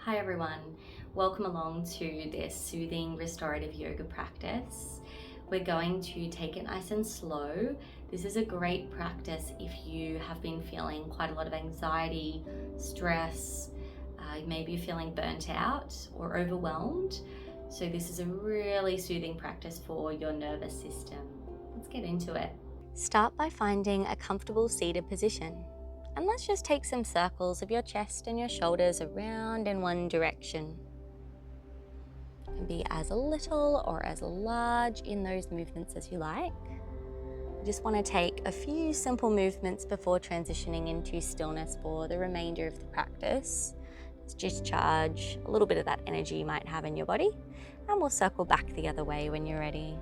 Hi everyone, welcome along to this soothing restorative yoga practice. We're going to take it nice and slow. This is a great practice if you have been feeling quite a lot of anxiety, stress, maybe you're feeling burnt out or overwhelmed. So this is a really soothing practice for your nervous system. Let's get into it. Start by finding a comfortable seated position. And let's just take some circles of your chest and your shoulders around in one direction. It can be as little or as large in those movements as you like. You just want to take a few simple movements before transitioning into stillness for the remainder of the practice. Let's discharge a little bit of that energy you might have in your body, and we'll circle back the other way when you're ready.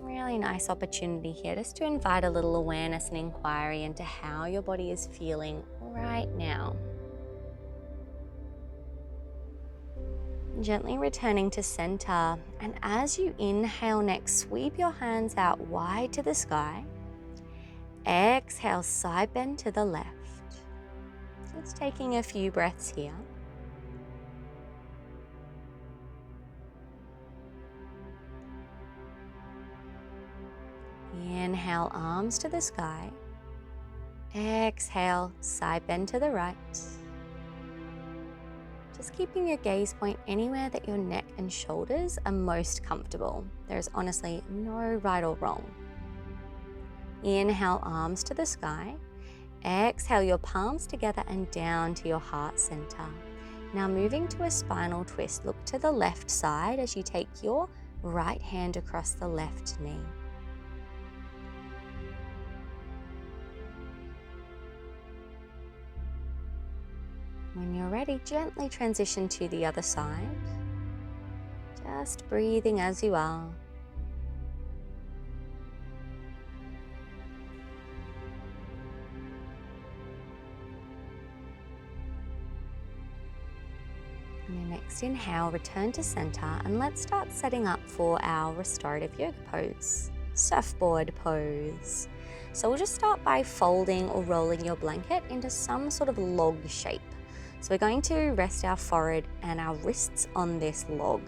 Really nice opportunity here just to invite a little awareness and inquiry into how your body is feeling right now. Gently returning to center, and as you inhale next, sweep your hands out wide to the sky. Exhale, side bend to the left. Just taking a few breaths here. Inhale, arms to the sky. Exhale, side bend to the right. Just keeping your gaze point anywhere that your neck and shoulders are most comfortable. There's honestly no right or wrong. Inhale, arms to the sky. Exhale, your palms together and down to your heart center. Now moving to a spinal twist, look to the left side as you take your right hand across the left knee. When you're ready, gently transition to the other side. Just breathing as you are. On your next inhale, return to center, and let's start setting up for our restorative yoga pose, surfboard pose. So we'll just start by folding or rolling your blanket into some sort of log shape. So we're going to rest our forehead and our wrists on this log.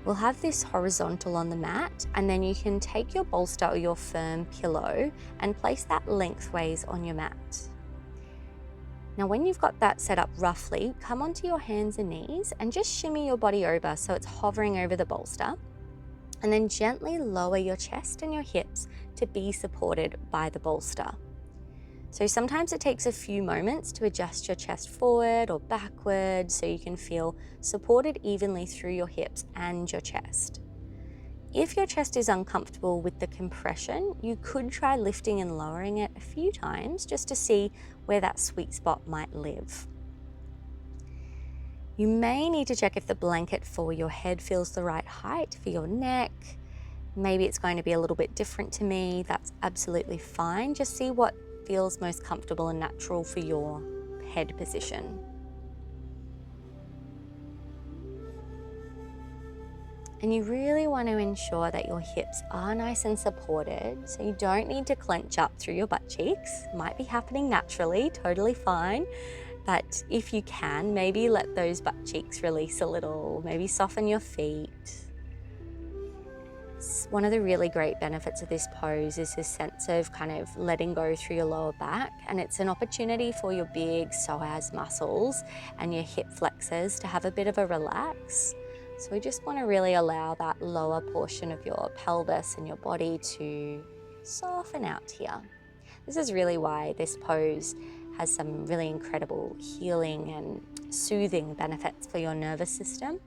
We'll have this horizontal on the mat, and then you can take your bolster or your firm pillow and place that lengthways on your mat. Now when you've got that set up roughly, come onto your hands and knees and just shimmy your body over so it's hovering over the bolster, and then gently lower your chest and your hips to be supported by the bolster. So sometimes it takes a few moments to adjust your chest forward or backward so you can feel supported evenly through your hips and your chest. If your chest is uncomfortable with the compression, you could try lifting and lowering it a few times just to see where that sweet spot might live. You may need to check if the blanket for your head feels the right height for your neck. Maybe it's going to be a little bit different to me. That's absolutely fine. Just see what feels most comfortable and natural for your head position. And you really want to ensure that your hips are nice and supported, so you don't need to clench up through your butt cheeks. It might be happening naturally, totally fine. But if you can, maybe let those butt cheeks release a little, maybe soften your feet. One of the really great benefits of this pose is this sense of kind of letting go through your lower back, and it's an opportunity for your big psoas muscles and your hip flexors to have a bit of a relax. So we just want to really allow that lower portion of your pelvis and your body to soften out here. This is really why this pose has some really incredible healing and soothing benefits for your nervous system,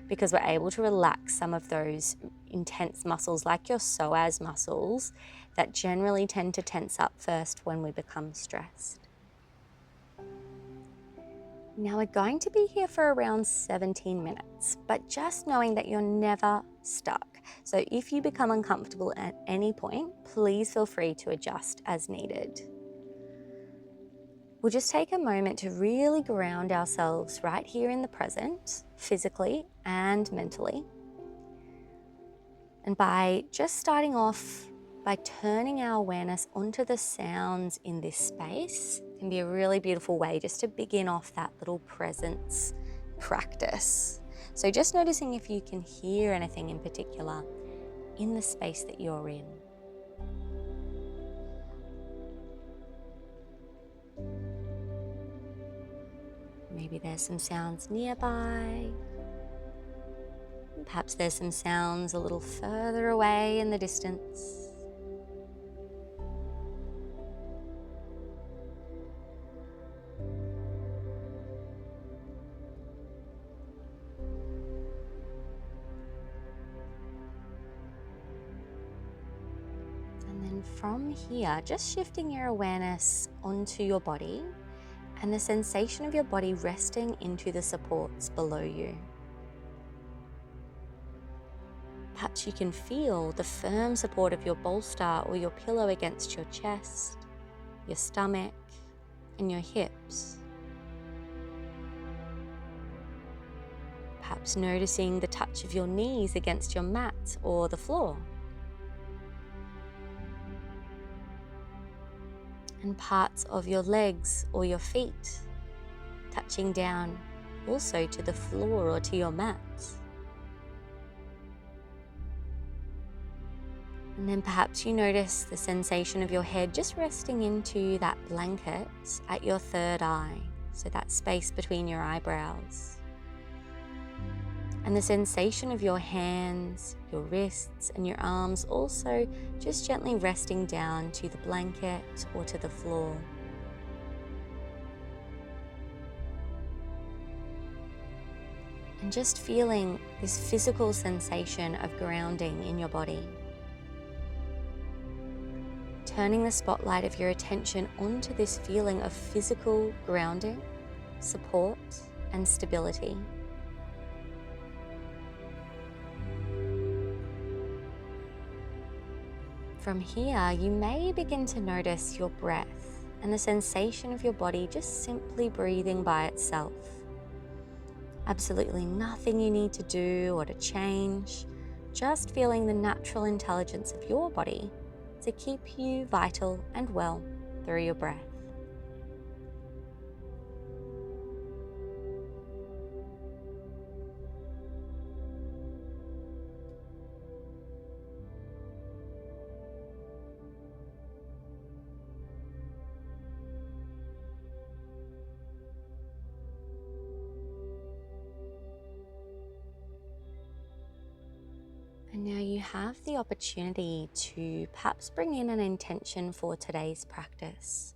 because we're able to relax some of those intense muscles like your psoas muscles that generally tend to tense up first when we become stressed. Now we're going to be here for around 17 minutes, but just knowing that you're never stuck. So if you become uncomfortable at any point, please feel free to adjust as needed. We'll just take a moment to really ground ourselves right here in the present, physically and mentally. And by just starting off by turning our awareness onto the sounds in this space can be a really beautiful way just to begin off that little presence practice. So just noticing if you can hear anything in particular in the space that you're in. Maybe there's some sounds nearby. Perhaps there's some sounds a little further away in the distance. And then from here, just shifting your awareness onto your body and the sensation of your body resting into the supports below you. Perhaps you can feel the firm support of your bolster or your pillow against your chest, your stomach, and your hips. Perhaps noticing the touch of your knees against your mat or the floor. And parts of your legs or your feet touching down also to the floor or to your mat. And then perhaps you notice the sensation of your head just resting into that blanket at your third eye, so that space between your eyebrows. And the sensation of your hands, your wrists, and your arms also just gently resting down to the blanket or to the floor. And just feeling this physical sensation of grounding in your body. Turning the spotlight of your attention onto this feeling of physical grounding, support, and stability. From here, you may begin to notice your breath and the sensation of your body just simply breathing by itself. Absolutely nothing you need to do or to change, just feeling the natural intelligence of your body to keep you vital and well through your breath. And now you have the opportunity to perhaps bring in an intention for today's practice.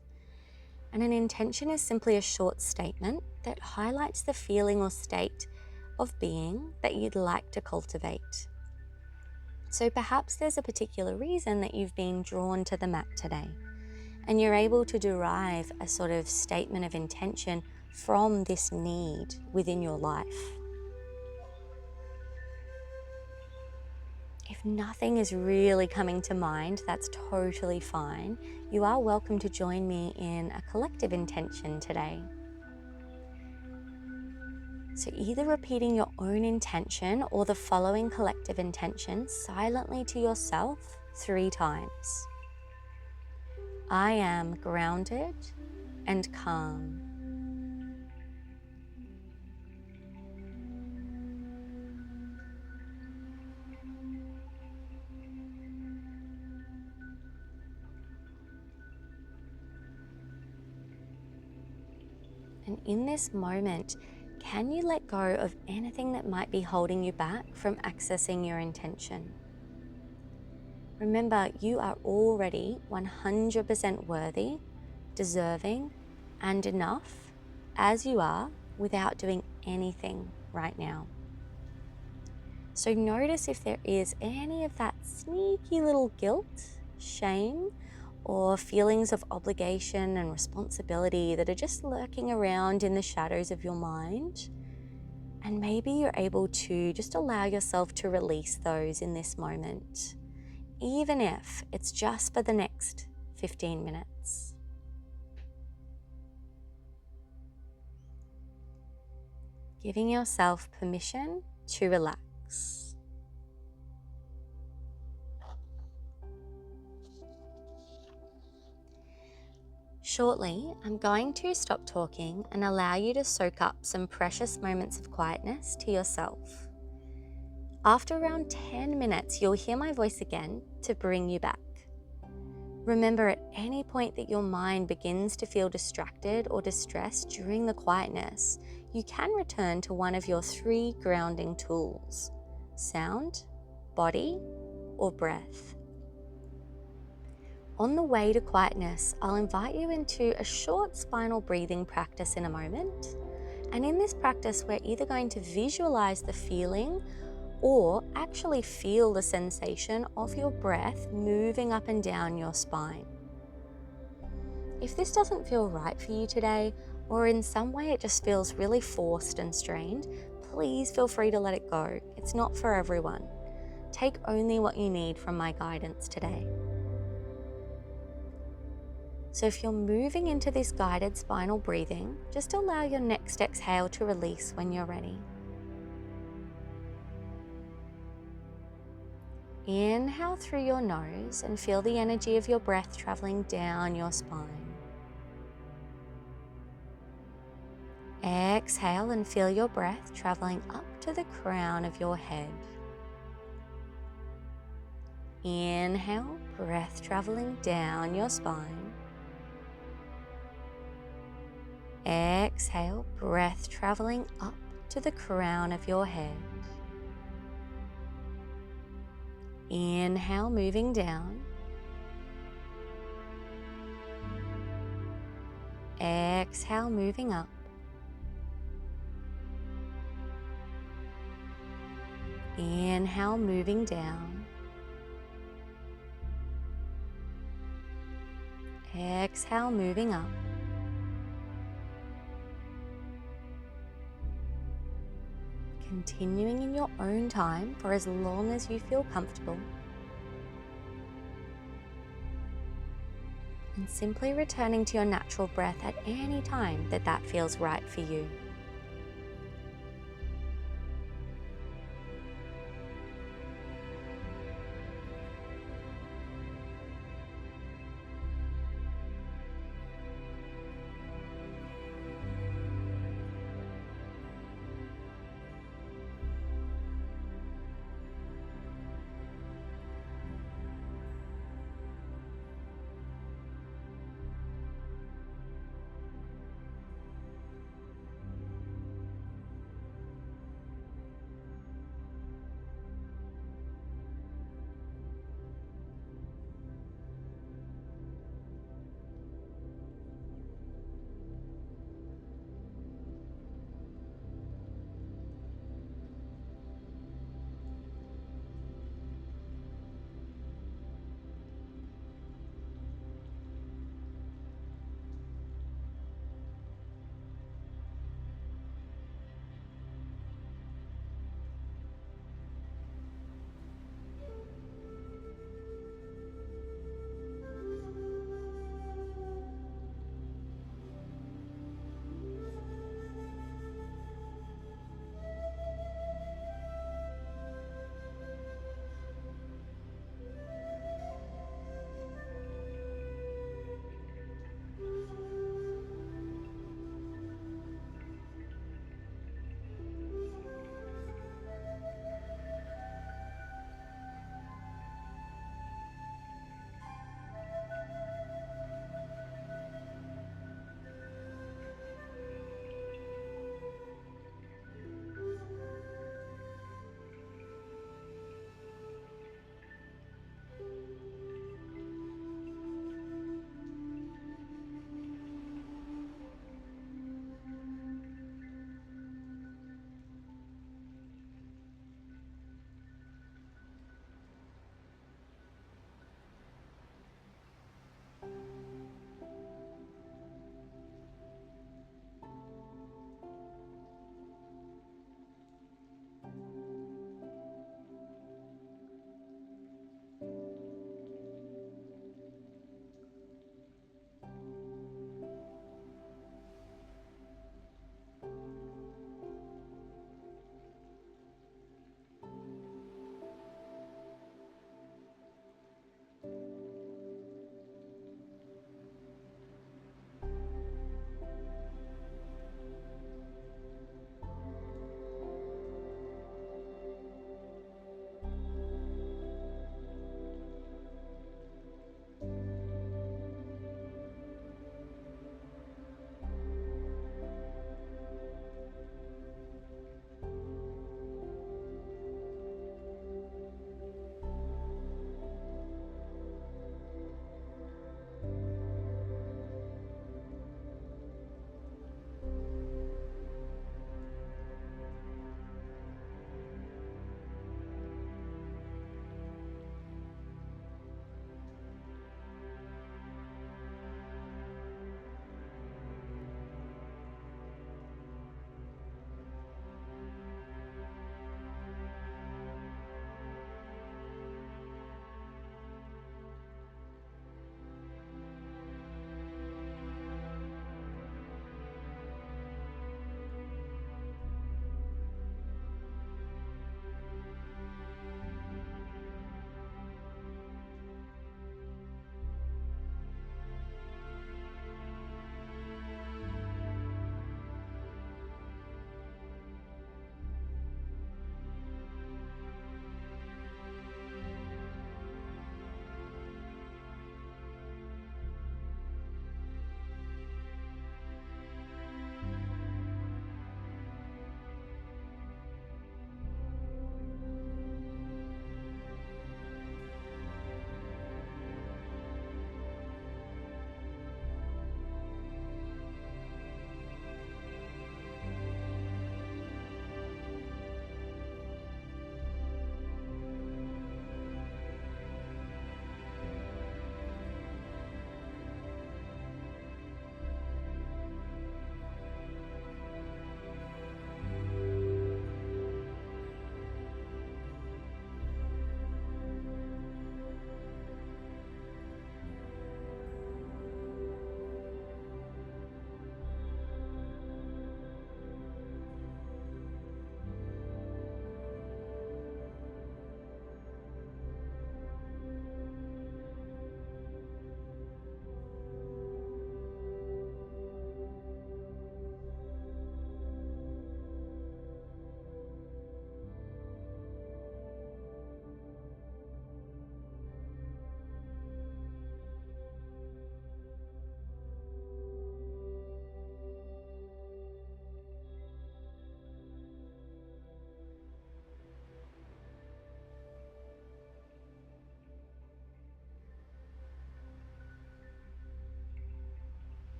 And an intention is simply a short statement that highlights the feeling or state of being that you'd like to cultivate. So perhaps there's a particular reason that you've been drawn to the mat today, and you're able to derive a sort of statement of intention from this need within your life. If nothing is really coming to mind, that's totally fine. You are welcome to join me in a collective intention today. So either repeating your own intention or the following collective intention silently to yourself 3 times. I am grounded and calm. And in this moment, can you let go of anything that might be holding you back from accessing your intention? Remember, you are already 100% worthy, deserving, and enough as you are without doing anything right now. So notice if there is any of that sneaky little guilt, shame, or feelings of obligation and responsibility that are just lurking around in the shadows of your mind. And maybe you're able to just allow yourself to release those in this moment, even if it's just for the next 15 minutes. Giving yourself permission to relax. Shortly, I'm going to stop talking and allow you to soak up some precious moments of quietness to yourself. After around 10 minutes, you'll hear my voice again to bring you back. Remember, at any point that your mind begins to feel distracted or distressed during the quietness, you can return to one of your 3 grounding tools: sound, body, or breath. On the way to quietness, I'll invite you into a short spinal breathing practice in a moment. And in this practice, we're either going to visualize the feeling or actually feel the sensation of your breath moving up and down your spine. If this doesn't feel right for you today, or in some way it just feels really forced and strained, please feel free to let it go. It's not for everyone. Take only what you need from my guidance today. So if you're moving into this guided spinal breathing, just allow your next exhale to release when you're ready. Inhale through your nose and feel the energy of your breath traveling down your spine. Exhale and feel your breath traveling up to the crown of your head. Inhale, breath traveling down your spine. Exhale, breath traveling up to the crown of your head. Inhale, moving down. Exhale, moving up. Inhale, moving down. Exhale, moving up. Continuing in your own time for as long as you feel comfortable. And simply returning to your natural breath at any time that feels right for you.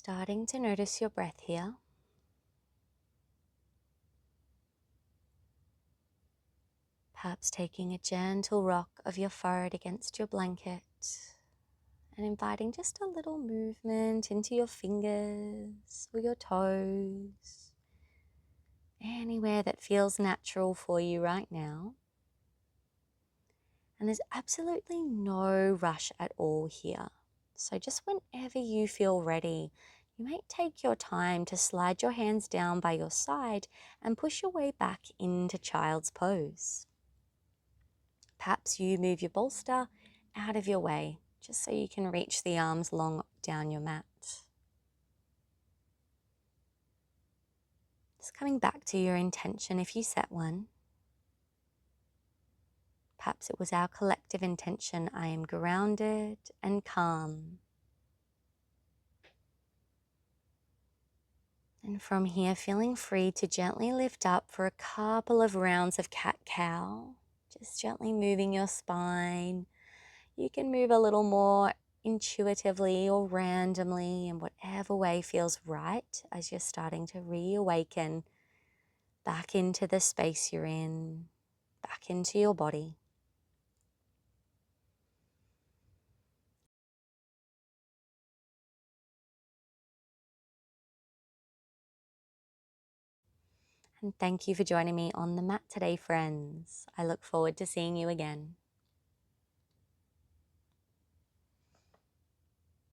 Starting to notice your breath here. Perhaps taking a gentle rock of your forehead against your blanket and inviting just a little movement into your fingers or your toes, anywhere that feels natural for you right now. And there's absolutely no rush at all here. So just whenever you feel ready, you may take your time to slide your hands down by your side and push your way back into child's pose. Perhaps you move your bolster out of your way, just so you can reach the arms long down your mat. Just coming back to your intention if you set one. Perhaps it was our collective intention, I am grounded and calm. And from here, feeling free to gently lift up for a couple of rounds of cat-cow, just gently moving your spine. You can move a little more intuitively or randomly in whatever way feels right as you're starting to reawaken back into the space you're in, back into your body. And thank you for joining me on the mat today, friends. I look forward to seeing you again.